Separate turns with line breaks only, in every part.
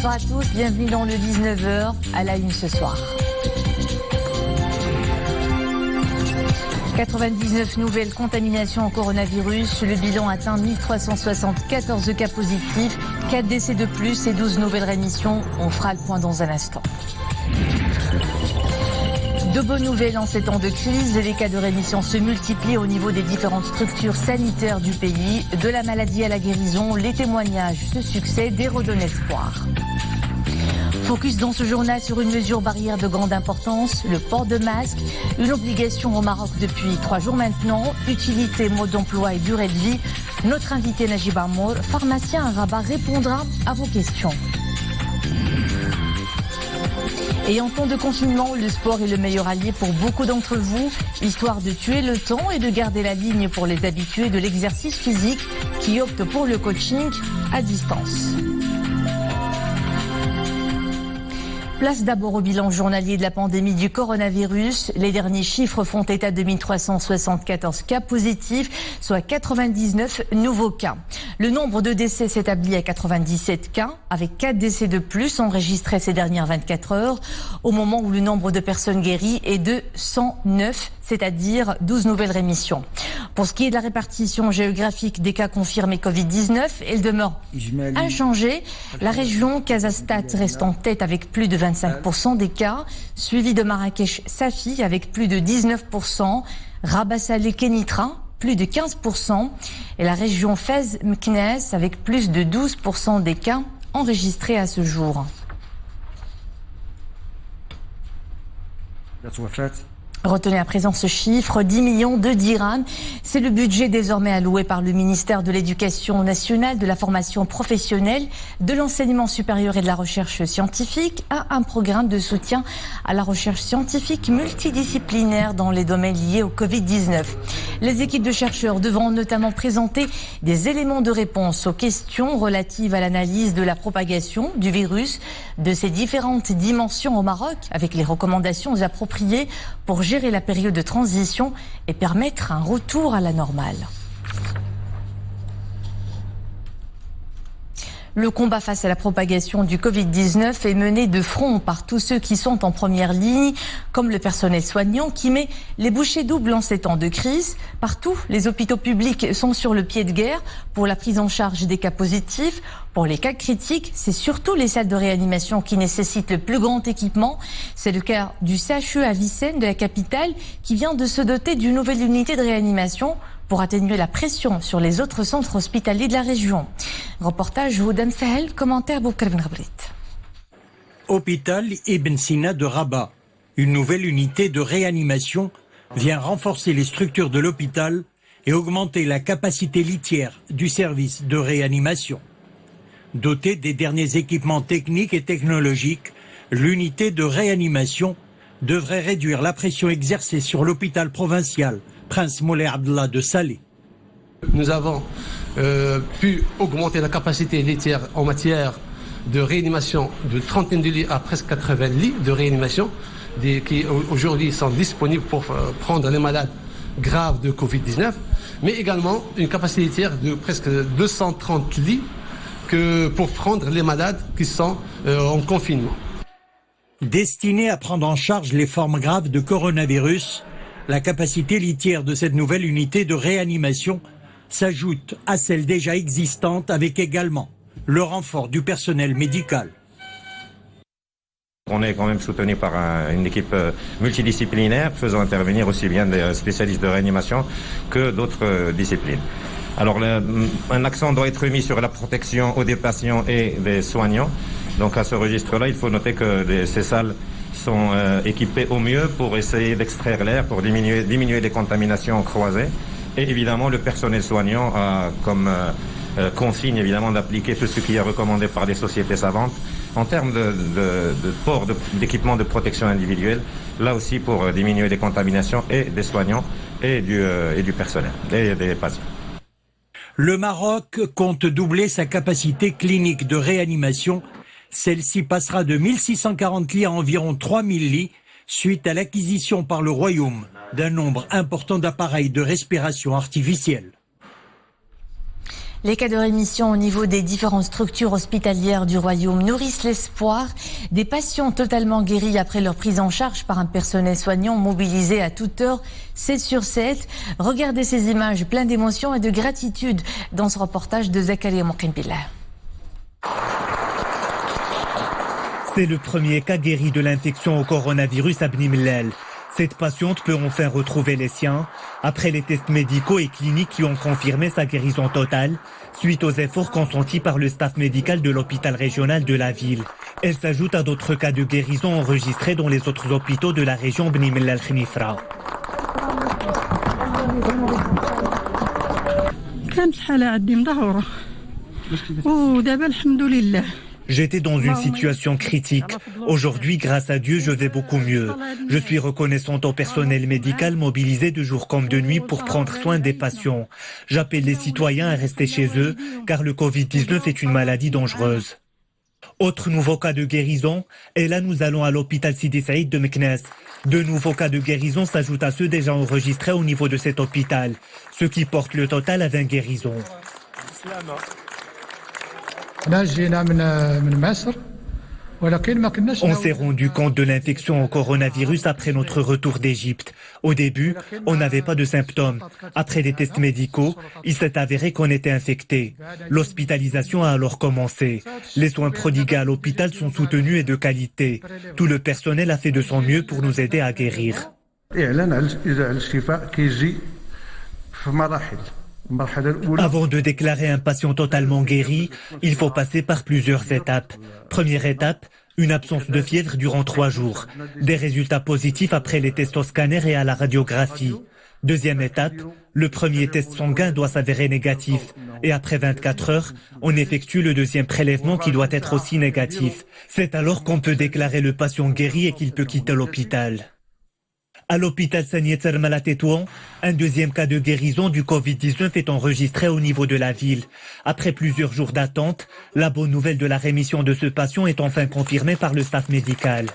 Bonsoir à tous, bienvenue dans le 19h à la une ce soir. 99 nouvelles contaminations au coronavirus. Le bilan atteint 1374 cas positifs, 4 décès de plus et 12 nouvelles rémissions. On fera le point dans un instant. De bonnes nouvelles en ces temps de crise, les cas de rémission se multiplient au niveau des différentes structures sanitaires du pays. De la maladie à la guérison, les témoignages se succèdent et redonnent espoir. Focus dans ce journal sur une mesure barrière de grande importance, le port de masque, une obligation au Maroc depuis 3 jours maintenant, utilité, mode d'emploi et durée de vie. Notre invité Najib Amour, pharmacien à Rabat, répondra à vos questions. Et en temps de confinement, le sport est le meilleur allié pour beaucoup d'entre vous, histoire de tuer le temps et de garder la ligne pour les habitués de l'exercice physique qui optent pour le coaching à distance. Place d'abord au bilan journalier de la pandémie du coronavirus. Les derniers chiffres font état de 1374 cas positifs, soit 99 nouveaux cas. Le nombre de décès s'établit à 97 cas, avec 4 décès de plus enregistrés ces dernières 24 heures, au moment où le nombre de personnes guéries est de 109, c'est-à-dire 12 nouvelles rémissions. Pour ce qui est de la répartition géographique des cas confirmés Covid-19, elle demeure inchangée. La région Casastat reste en tête avec plus de 25% des cas, suivi de Marrakech-Safi avec plus de 19%, Rabat-Salé-Kénitra plus de 15%, et la région Fès-Meknès avec plus de 12% des cas enregistrés à ce jour. Retenez à présent ce chiffre, 10 millions de dirhams. C'est le budget désormais alloué par le ministère de l'Éducation nationale, de la formation professionnelle, de l'enseignement supérieur et de la recherche scientifique à un programme de soutien à la recherche scientifique multidisciplinaire dans les domaines liés au Covid-19. Les équipes de chercheurs devront notamment présenter des éléments de réponse aux questions relatives à l'analyse de la propagation du virus, de ses différentes dimensions au Maroc, avec les recommandations appropriées pour gérer la période de transition et permettre un retour à la normale. Le combat face à la propagation du Covid-19 est mené de front par tous ceux qui sont en première ligne, comme le personnel soignant qui met les bouchées doubles en ces temps de crise. Partout, les hôpitaux publics sont sur le pied de guerre pour la prise en charge des cas positifs. Pour les cas critiques, c'est surtout les salles de réanimation qui nécessitent le plus grand équipement. C'est le cas du CHU à Vicenne de la capitale qui vient de se doter d'une nouvelle unité de réanimation pour atténuer la pression sur les autres centres hospitaliers de la région. Reportage Houdan Sahel, commentaire Boukar Ben Ghabrit.
Hôpital Ibn Sina de Rabat. Une nouvelle unité de réanimation vient renforcer les structures de l'hôpital et augmenter la capacité litière du service de réanimation. Dotée des derniers équipements techniques et technologiques, l'unité de réanimation devrait réduire la pression exercée sur l'hôpital provincial Prince Moulay Abdallah de Salé.
Nous avons pu augmenter la capacité litière en matière de réanimation de 30 de lits à presque 80 lits de réanimation qui aujourd'hui sont disponibles pour prendre les malades graves de Covid-19, mais également une capacité litière de presque 230 lits pour prendre les malades qui sont en confinement.
Destinée à prendre en charge les formes graves de coronavirus, la capacité litière de cette nouvelle unité de réanimation s'ajoute à celle déjà existante avec également le renfort du personnel médical.
On est quand même soutenu par une équipe multidisciplinaire faisant intervenir aussi bien des spécialistes de réanimation que d'autres disciplines. Alors un accent doit être mis sur la protection des patients et des soignants. Donc à ce registre-là, il faut noter que ces salles sont équipées au mieux pour essayer d'extraire l'air, pour diminuer les contaminations croisées. Et évidemment, le personnel soignant a comme consigne évidemment d'appliquer tout ce qui est recommandé par les sociétés savantes en termes de port d'équipements de protection individuelle, là aussi pour diminuer les contaminations et des soignants et du personnel et des patients.
Le Maroc compte doubler sa capacité clinique de réanimation. Celle-ci passera de 1640 lits à environ 3000 lits suite à l'acquisition par le Royaume d'un nombre important d'appareils de respiration artificielle.
Les cas de rémission au niveau des différentes structures hospitalières du Royaume nourrissent l'espoir des patients totalement guéris après leur prise en charge par un personnel soignant mobilisé à toute heure, 7/7. Regardez ces images pleines d'émotion et de gratitude dans ce reportage de Zakaria Moukinbillah.
C'est le premier cas guéri de l'infection au coronavirus à Bni Mellal. Cette patiente peut enfin retrouver les siens après les tests médicaux et cliniques qui ont confirmé sa guérison totale suite aux efforts consentis par le staff médical de l'hôpital régional de la ville. Elle s'ajoute à d'autres cas de guérison enregistrés dans les autres hôpitaux de la région Bni Mellal Khnifra. J'étais dans une situation critique. Aujourd'hui, grâce à Dieu, je vais beaucoup mieux. Je suis reconnaissante au personnel médical mobilisé de jour comme de nuit pour prendre soin des patients. J'appelle les citoyens à rester chez eux, car le Covid-19 est une maladie dangereuse. Autre nouveau cas de guérison, et là nous allons à l'hôpital Sidi Saïd de Meknès. De nouveaux cas de guérison s'ajoutent à ceux déjà enregistrés au niveau de cet hôpital, ce qui porte le total à 20 guérisons. On s'est rendu compte de l'infection au coronavirus après notre retour d'Égypte. Au début, on n'avait pas de symptômes. Après des tests médicaux, il s'est avéré qu'on était infecté. L'hospitalisation a alors commencé. Les soins prodigués à l'hôpital sont soutenus et de qualité. Tout le personnel a fait de son mieux pour nous aider à guérir. Avant de déclarer un patient totalement guéri, il faut passer par plusieurs étapes. Première étape, une absence de fièvre durant 3 jours. Des résultats positifs après les tests au scanner et à la radiographie. Deuxième étape, le premier test sanguin doit s'avérer négatif. Et après 24 heures, on effectue le deuxième prélèvement qui doit être aussi négatif. C'est alors qu'on peut déclarer le patient guéri et qu'il peut quitter l'hôpital. À l'hôpital Sani Termal à Tétouan, un deuxième cas de guérison du Covid-19 est enregistré au niveau de la ville. Après plusieurs jours d'attente, la bonne nouvelle de la rémission de ce patient est enfin confirmée par le staff médical.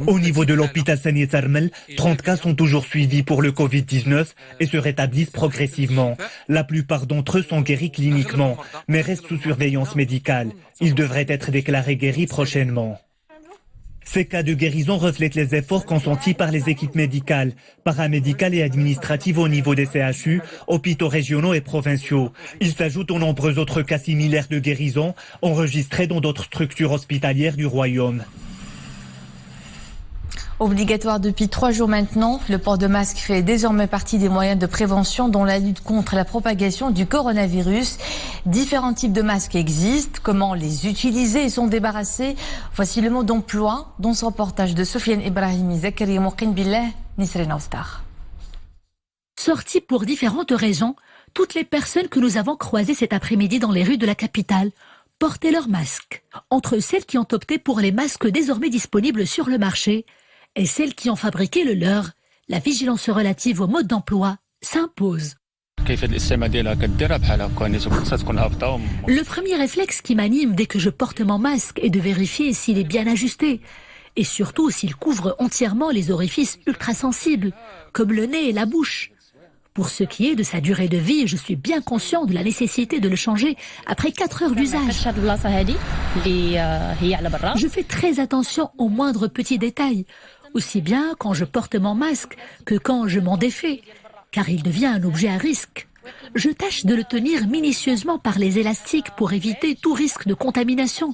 Au niveau de l'hôpital Sani Termal, 30 cas sont toujours suivis pour le Covid-19 et se rétablissent progressivement. La plupart d'entre eux sont guéris cliniquement, mais restent sous surveillance médicale. Ils devraient être déclarés guéris prochainement. Ces cas de guérison reflètent les efforts consentis par les équipes médicales, paramédicales et administratives au niveau des CHU, hôpitaux régionaux et provinciaux. Ils s'ajoutent aux nombreux autres cas similaires de guérison enregistrés dans d'autres structures hospitalières du Royaume.
Obligatoire depuis 3 jours maintenant, le port de masque fait désormais partie des moyens de prévention dans la lutte contre la propagation du coronavirus. Différents types de masques existent. Comment les utiliser et s'en débarrasser? Voici le mot d'emploi dans ce reportage de Sofiane Ibrahimi, Zakaria Moukinbillah, Nisrina Oustar.
Sortis pour différentes raisons, toutes les personnes que nous avons croisées cet après-midi dans les rues de la capitale portaient leur masque. Entre celles qui ont opté pour les masques désormais disponibles sur le marché et celles qui ont fabriqué le leur, la vigilance relative au mode d'emploi s'impose. Le premier réflexe qui m'anime dès que je porte mon masque est de vérifier s'il est bien ajusté et surtout s'il couvre entièrement les orifices ultrasensibles, comme le nez et la bouche. Pour ce qui est de sa durée de vie, je suis bien conscient de la nécessité de le changer après 4 heures d'usage. Je fais très attention aux moindres petits détails, aussi bien quand je porte mon masque que quand je m'en défais, car il devient un objet à risque. Je tâche de le tenir minutieusement par les élastiques pour éviter tout risque de contamination,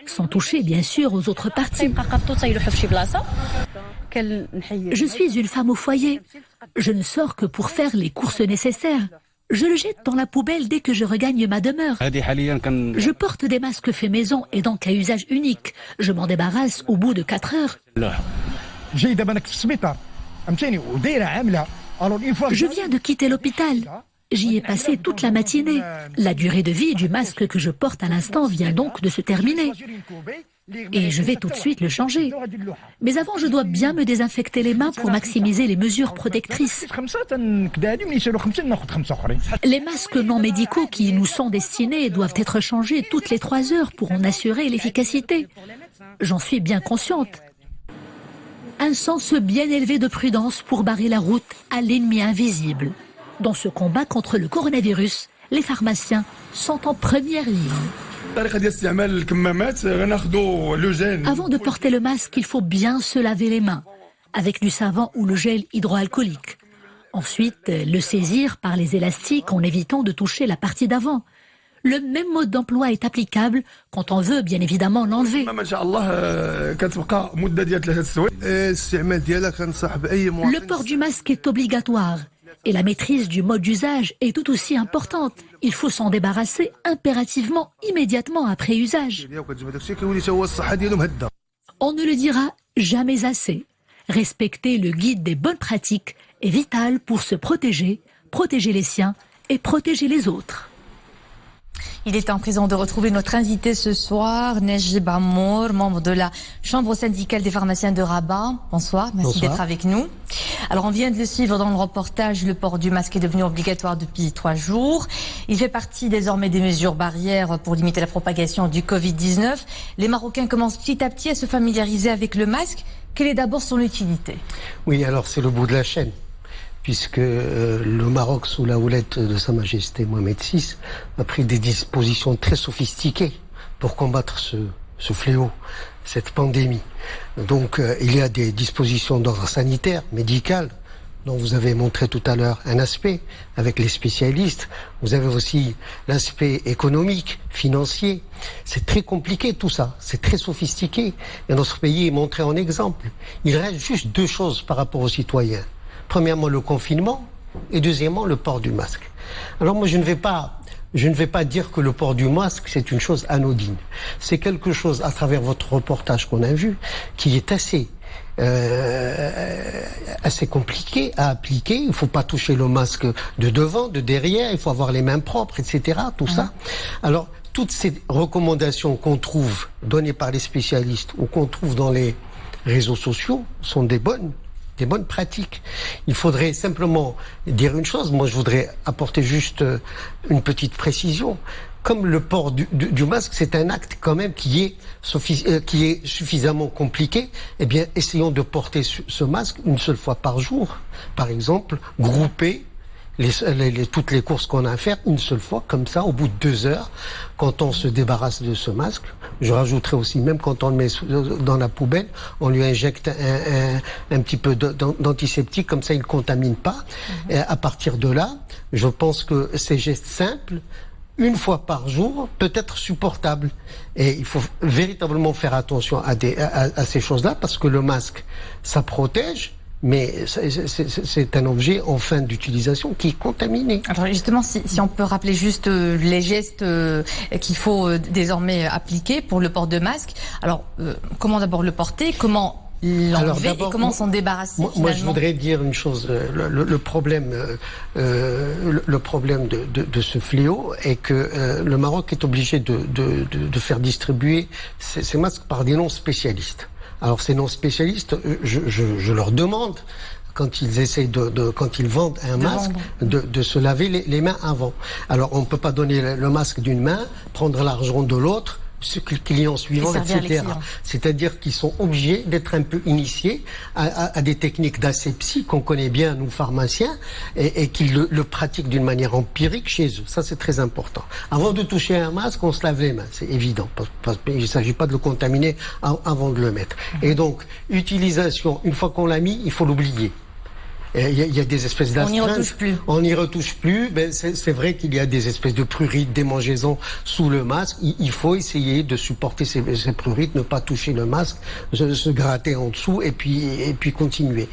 sans toucher bien sûr aux autres parties. Je suis une femme au foyer. Je ne sors que pour faire les courses nécessaires. Je le jette dans la poubelle dès que je regagne ma demeure. Je porte des masques faits maison et donc à usage unique. Je m'en débarrasse au bout de 4 heures. Je viens de quitter l'hôpital. J'y ai passé toute la matinée. La durée de vie du masque que je porte à l'instant vient donc de se terminer. Et je vais tout de suite le changer. Mais avant, je dois bien me désinfecter les mains pour maximiser les mesures protectrices. Les masques non médicaux qui nous sont destinés doivent être changés toutes les 3 heures pour en assurer l'efficacité. J'en suis bien consciente. Un sens bien élevé de prudence pour barrer la route à l'ennemi invisible. Dans ce combat contre le coronavirus, les pharmaciens sont en première ligne. Avant de porter le masque, il faut bien se laver les mains avec du savon ou le gel hydroalcoolique. Ensuite, le saisir par les élastiques en évitant de toucher la partie d'avant. Le même mode d'emploi est applicable quand on veut bien évidemment l'enlever. Le port du masque est obligatoire et la maîtrise du mode d'usage est tout aussi importante. Il faut s'en débarrasser impérativement, immédiatement après usage. On ne le dira jamais assez. Respecter le guide des bonnes pratiques est vital pour se protéger, protéger les siens et protéger les autres.
Il est en présent de retrouver notre invité ce soir, Najib Amour, membre de la Chambre syndicale des pharmaciens de Rabat. Bonsoir, merci d'être avec nous. Alors on vient de le suivre dans le reportage, le port du masque est devenu obligatoire depuis 3 jours. Il fait partie désormais des mesures barrières pour limiter la propagation du Covid-19. Les Marocains commencent petit à petit à se familiariser avec le masque. Quelle est d'abord son utilité?
Oui, alors c'est le bout de la chaîne, puisque le Maroc, sous la houlette de Sa Majesté Mohamed VI, a pris des dispositions très sophistiquées pour combattre ce fléau, cette pandémie. Donc il y a des dispositions d'ordre sanitaire, médical, dont vous avez montré tout à l'heure un aspect avec les spécialistes. Vous avez aussi l'aspect économique, financier. C'est très compliqué tout ça, c'est très sophistiqué. Et notre pays est montré en exemple. Il reste juste 2 choses par rapport aux citoyens. Premièrement, le confinement et deuxièmement, le port du masque. Alors moi, je ne vais pas dire que le port du masque, c'est une chose anodine. C'est quelque chose, à travers votre reportage qu'on a vu, qui est assez compliqué à appliquer. Il ne faut pas toucher le masque de devant, de derrière, il faut avoir les mains propres, etc. Tout ça. Alors, toutes ces recommandations qu'on trouve données par les spécialistes ou qu'on trouve dans les réseaux sociaux sont des bonnes pratiques. Il faudrait simplement dire une chose. Moi, je voudrais apporter juste une petite précision. Comme le port du masque, c'est un acte quand même qui est suffisamment compliqué, eh bien, essayons de porter ce masque une seule fois par jour. Par exemple, grouper toutes les courses qu'on a à faire une seule fois, comme ça, au bout de 2 heures, quand on se débarrasse de ce masque. Je rajouterai aussi, même quand on le met dans la poubelle, on lui injecte un petit peu d'antiseptique, comme ça il ne contamine pas. Et à partir de là, je pense que ces gestes simples, une fois par jour, peut être supportable. Et il faut véritablement faire attention à ces choses-là, parce que le masque, ça protège, mais c'est un objet en fin d'utilisation qui est contaminé. Alors
justement, si on peut rappeler juste les gestes qu'il faut désormais appliquer pour le port de masque. Alors, comment d'abord le porter, comment l'enlever et comment s'en débarrasser finalement?
Moi, je voudrais dire une chose. Le problème de ce fléau est que le Maroc est obligé de faire distribuer ces masques par des non-spécialistes. Alors ces non-spécialistes, je leur demande, quand ils essayent quand ils vendent un masque, de se laver les mains avant. Alors on ne peut pas donner le masque d'une main, prendre l'argent de l'autre, ce client suivant, etc. C'est-à-dire qu'ils sont obligés d'être un peu initiés à des techniques d'asepsie qu'on connaît bien, nous pharmaciens, et qu'ils le pratiquent d'une manière empirique chez eux. Ça, c'est très important. Avant de toucher un masque, on se lave les mains, c'est évident. Il ne s'agit pas de le contaminer avant de le mettre. Et donc, utilisation, une fois qu'on l'a mis, il faut l'oublier. Il y a des espèces d'astreintes. On n'y retouche plus. Ben c'est vrai qu'il y a des espèces de prurites, démangeaisons sous le masque. Il faut essayer de supporter ces prurites, ne pas toucher le masque, se gratter en dessous et puis continuer.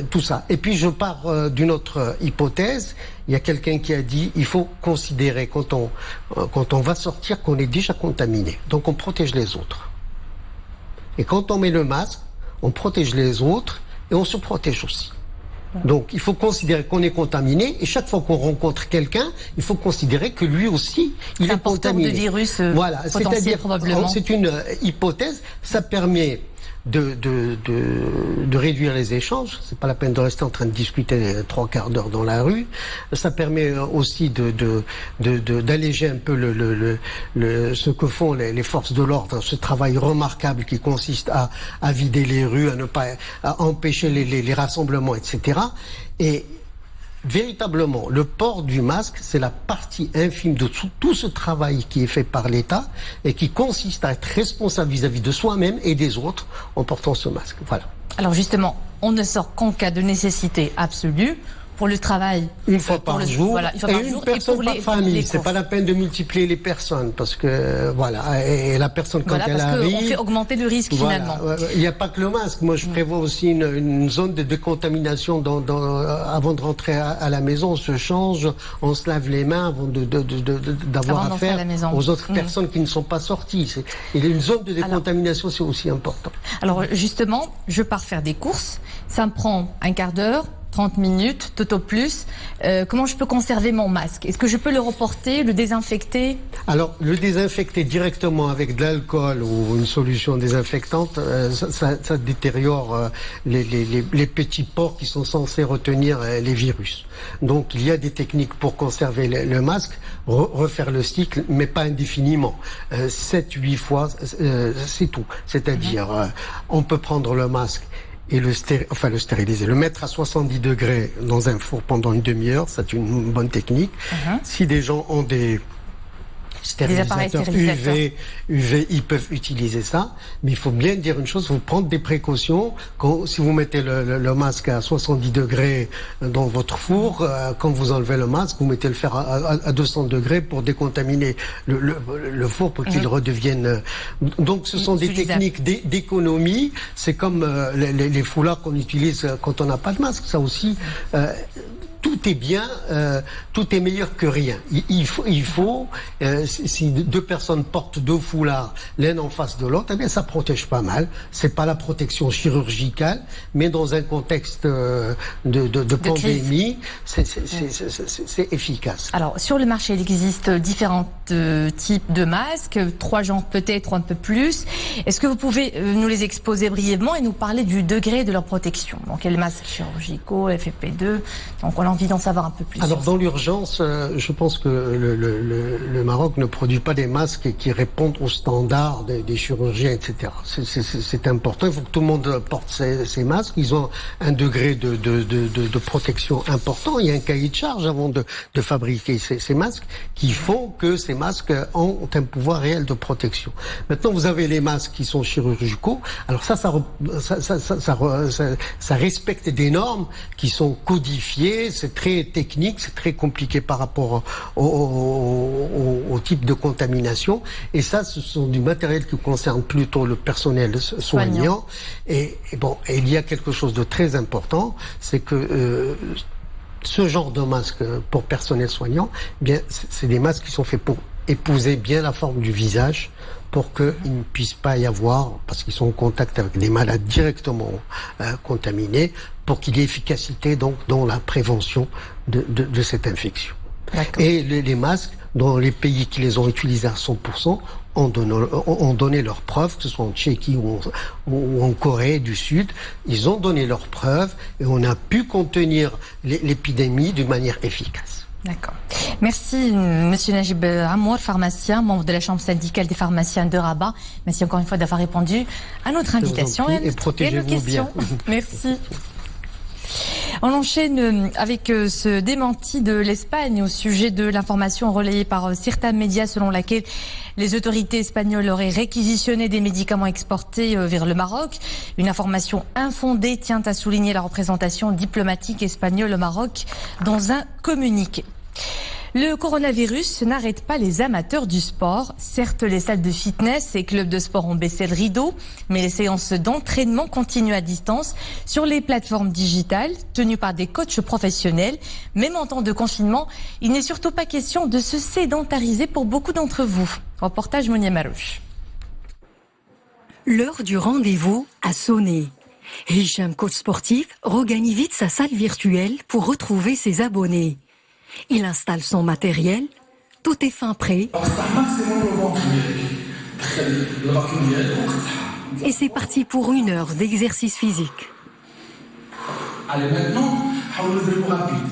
Tout ça. Et puis je pars d'une autre hypothèse. Il y a quelqu'un qui a dit il faut considérer quand on va sortir qu'on est déjà contaminé. Donc on protège les autres. Et quand on met le masque, on protège les autres et on se protège aussi. Donc il faut considérer qu'on est contaminé et chaque fois qu'on rencontre quelqu'un, il faut considérer que lui aussi il est contaminé.
De virus
voilà, c'est-à-dire probablement. C'est une hypothèse, ça permet de réduire les échanges. C'est pas la peine de rester en train de discuter 3 quarts d'heure dans la rue. Ça permet aussi d'alléger un peu ce que font les forces de l'ordre, ce travail remarquable qui consiste à vider les rues, à empêcher les rassemblements, etc. Et véritablement, le port du masque, c'est la partie infime de tout ce travail qui est fait par l'État et qui consiste à être responsable vis-à-vis de soi-même et des autres en portant ce masque. Voilà.
Alors justement, on ne sort qu'en cas de nécessité absolue. Pour le travail,
une fois par jour,
voilà,
une personne par famille. C'est pas la peine de multiplier les personnes parce que voilà, et la personne quand elle arrive,
on fait augmenter le risque finalement.
Il n'y a pas que le masque. Moi, je prévois aussi une zone de décontamination avant de rentrer à la maison. On se change, on se lave les mains avant d'avoir affaire aux autres personnes qui ne sont pas sorties. Il y a une zone de décontamination, c'est aussi important.
Alors justement, je pars faire des courses. Ça me prend un quart d'heure. 30 minutes, tout au plus. Comment je peux conserver mon masque? Est-ce que je peux le reporter, le désinfecter?
Alors, le désinfecter directement avec de l'alcool ou une solution désinfectante, ça détériore les petits pores qui sont censés retenir les virus. Donc, il y a des techniques pour conserver le masque, refaire le cycle, mais pas indéfiniment. 7-8 fois, c'est tout. C'est-à-dire, on peut prendre le masque et le stériliser, le mettre à 70 degrés dans un four pendant une demi-heure, c'est une bonne technique. Si des gens ont des stérilisateurs UV, ils peuvent utiliser ça, mais il faut bien dire une chose, il faut prendre des précautions. Si vous mettez le masque à 70 degrés dans votre four, quand vous enlevez le masque, vous mettez le fer à 200 degrés pour décontaminer le four pour qu'il redevienne... Donc ce sont des techniques d'économie, c'est comme les foulards qu'on utilise quand on n'a pas de masque, ça aussi... tout est bien, tout est meilleur que rien. Il faut si 2 personnes portent 2 foulards, l'un en face de l'autre, eh bien ça protège pas mal. C'est pas la protection chirurgicale, mais dans un contexte de pandémie, c'est efficace.
Alors sur le marché, il existe différents types de masques, 3 genres peut-être, un peu plus. Est-ce que vous pouvez nous les exposer brièvement et nous parler du degré de leur protection? Donc les masques chirurgicaux, FFP2, donc on a envie d'en savoir un peu plus.
Alors dans l'urgence, je pense que le Maroc ne produit pas des masques qui répondent aux standards des chirurgiens, etc. C'est important, il faut que tout le monde porte ces masques. Ils ont un degré de protection important. Il y a un cahier de charge avant de fabriquer ces masques qui font que ces masques ont un pouvoir réel de protection. Maintenant, vous avez les masques qui sont chirurgicaux. Alors ça respecte des normes qui sont codifiées. C'est très technique, c'est très compliqué par rapport au type de contamination. Et ça, ce sont du matériel qui concerne plutôt le personnel soignant. Et il y a quelque chose de très important, c'est que ce genre de masque pour personnel soignant, bien, c'est des masques qui sont faits pour épouser bien la forme du visage, pour qu'il ne puisse pas y avoir, parce qu'ils sont en contact avec des malades directement contaminés, pour qu'il y ait efficacité donc dans la prévention de cette infection. Et les masques, dans les pays qui les ont utilisés à 100%, ont donné leurs preuves, que ce soit en Tchéquie ou en Corée du Sud, ils ont donné leurs preuves et on a pu contenir l'épidémie d'une manière efficace.
D'accord. Merci, Monsieur Najib Amour, pharmacien, membre de la Chambre syndicale des pharmaciens de Rabat. Merci encore une fois d'avoir répondu à notre invitation et à nos questions. Merci. On enchaîne avec ce démenti de l'Espagne au sujet de l'information relayée par certains médias selon laquelle les autorités espagnoles auraient réquisitionné des médicaments exportés vers le Maroc. Une information infondée tient à souligner la représentation diplomatique espagnole au Maroc dans un communiqué. Le coronavirus n'arrête pas les amateurs du sport. Certes, les salles de fitness et clubs de sport ont baissé le rideau, mais les séances d'entraînement continuent à distance sur les plateformes digitales tenues par des coachs professionnels. Même en temps de confinement, il n'est surtout pas question de se sédentariser pour beaucoup d'entre vous. Reportage Monia Marouche.
L'heure du rendez-vous a sonné. Hicham, coach sportif, regagne vite sa salle virtuelle pour retrouver ses abonnés. Il installe son matériel, tout est fin prêt. Et c'est parti pour 1 heure d'exercice physique.
Allez, maintenant, حاولوا rapide.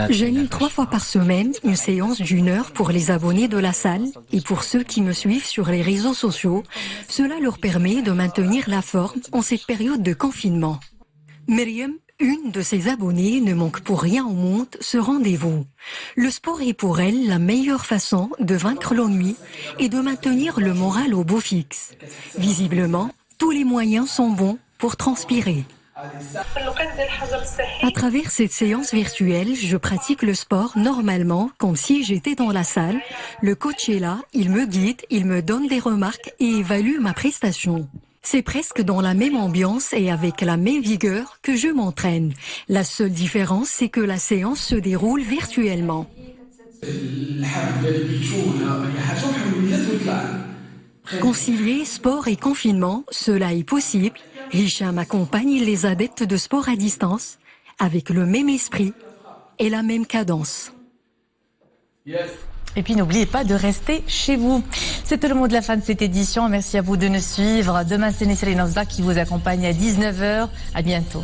J'anime 3 fois par semaine une séance d'1 heure pour les abonnés de la salle et pour ceux qui me suivent sur les réseaux sociaux. Cela leur permet de maintenir la forme en cette période de confinement. Myriam, une de ses abonnées, ne manque pour rien au monde ce rendez-vous. Le sport est pour elle la meilleure façon de vaincre l'ennui et de maintenir le moral au beau fixe. Visiblement, tous les moyens sont bons pour transpirer. À travers cette séance virtuelle, je pratique le sport normalement, comme si j'étais dans la salle. Le coach est là, il me guide, il me donne des remarques et évalue ma prestation. C'est presque dans la même ambiance et avec la même vigueur que je m'entraîne. La seule différence, c'est que la séance se déroule virtuellement. Concilier sport et confinement, cela est possible. Hicham accompagne les adeptes de sport à distance avec le même esprit et la même cadence.
Et puis n'oubliez pas de rester chez vous. C'était le mot de la fin de cette édition. Merci à vous de nous suivre. Demain, c'est Nesrine Ozda qui vous accompagne à 19h. À bientôt.